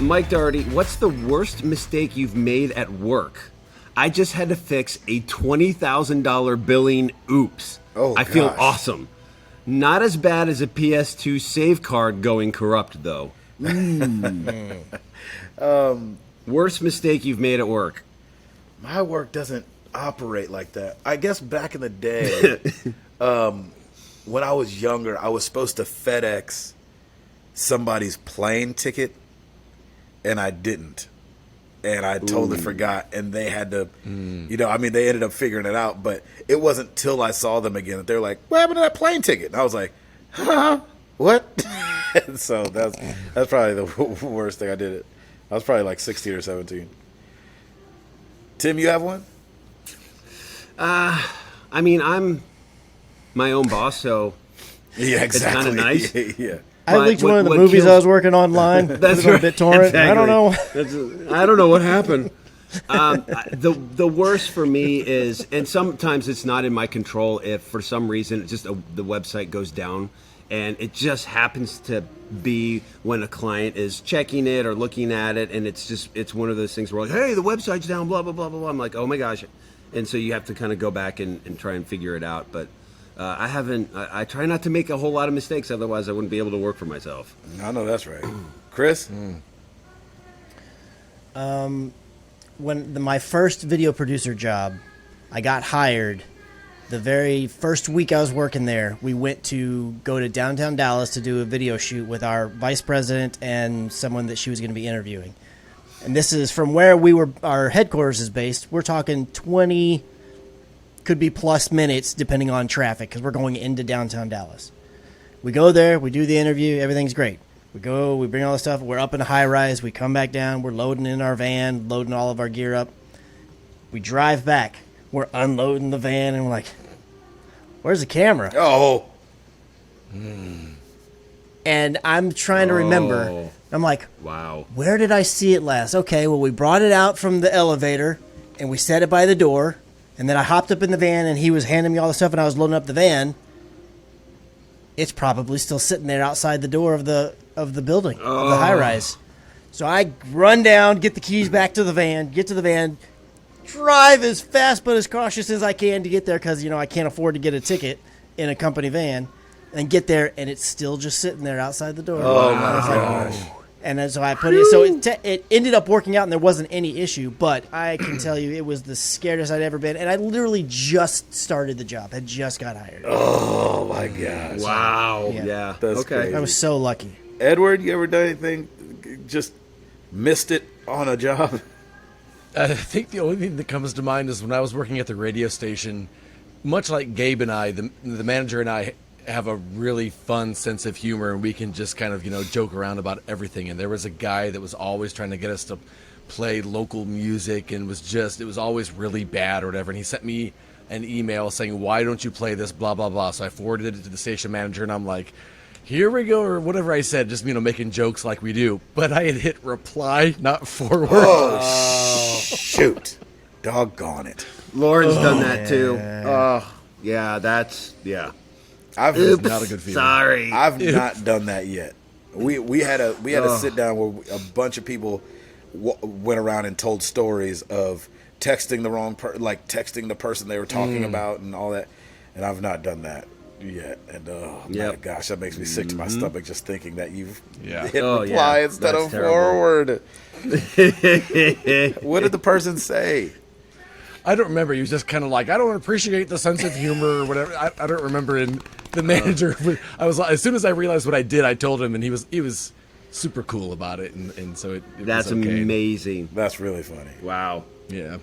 Mike Doherty, what's the worst mistake you've made at work? I just had to fix a $20,000 billing oops. Oh, I feel gosh. awesome. Not as bad as a PS2 save card going corrupt, though. Worst mistake you've made at work? My work doesn't operate like that. I guess back in the day, when I was younger, I was supposed to FedEx somebody's plane ticket, and I didn't. And I totally forgot, and they had to, they ended up figuring it out, but it wasn't till I saw them again that they were like, what happened to that plane ticket? And I was like, huh? What? So that's probably the worst thing I did. I was probably like 16 or 17. Tim, you have one? I mean, I'm my own boss, so Yeah, exactly. it's kind of nice. Yeah. I leaked one of the movies I was working online. That's right. BitTorrent. Exactly. I don't know. I don't know what happened. The worst for me is, and sometimes it's not in my control if for some reason the website goes down, and it just happens to be when a client is checking it or looking at it, and it's one of those things where like, hey, the website's down, blah blah blah blah blah. I'm like, oh my gosh, and so you have to kind of go back and try and figure it out, but. I try not to make a whole lot of mistakes, otherwise I wouldn't be able to work for myself. I know that's right. Chris? When my first video producer job, I got hired. The very first week I was working there, we went to go to downtown Dallas to do a video shoot with our vice president and someone that she was going to be interviewing. And this is from where our headquarters is based. We're talking 20... could be plus minutes depending on traffic because we're going into downtown Dallas. We go there, we do the interview, everything's great. We go, we bring all the stuff, we're up in a high rise, we come back down, we're loading in our van, loading all of our gear up. We drive back, we're unloading the van, and we're like, where's the camera? Oh. And I'm trying to remember. I'm like, wow, where did I see it last? Okay, well, we brought it out from the elevator, and we set it by the door. And then I hopped up in the van, and he was handing me all the stuff, and I was loading up the van. It's probably still sitting there outside the door of the building, of the high rise. So I run down, get the keys back to the van, get to the van, drive as fast but as cautious as I can to get there because, I can't afford to get a ticket in a company van, and get there, and it's still just sitting there outside the door. Oh, my gosh. And then so I put it. So it ended up working out, and there wasn't any issue. But I can tell you, it was the scariest I'd ever been. And I literally just started the job. Had just got hired. Oh my gosh! Wow. Yeah. That's okay. crazy. I was so lucky. Edward, you ever done anything? Just missed it on a job? I think the only thing that comes to mind is when I was working at the radio station. Much like Gabe and I, the manager and I have a really fun sense of humor, and we can just kind of joke around about everything. And there was a guy that was always trying to get us to play local music, and it was always really bad or whatever. And he sent me an email saying, why don't you play this, blah blah blah. So I forwarded it to the station manager, and I'm like, here we go, or whatever I said, just making jokes like we do. But I had hit reply, not forward. Oh shoot, doggone it. Lauren's done that too. Oh yeah, It's not a good feeling. Sorry. I've not done that yet. We had a sit down where a bunch of people went around and told stories of texting the wrong texting the person they were talking about and all that, and I've not done that yet. And my gosh, that makes me sick to my stomach just thinking that you've hit reply instead of forward. What did the person say? I don't remember. He was just kind of like, I don't appreciate the sense of humor or whatever. I don't remember. And the manager, I was as soon as I realized what I did, I told him, and he was super cool about it. And so it That's was okay. amazing. That's really funny. Wow. Yeah.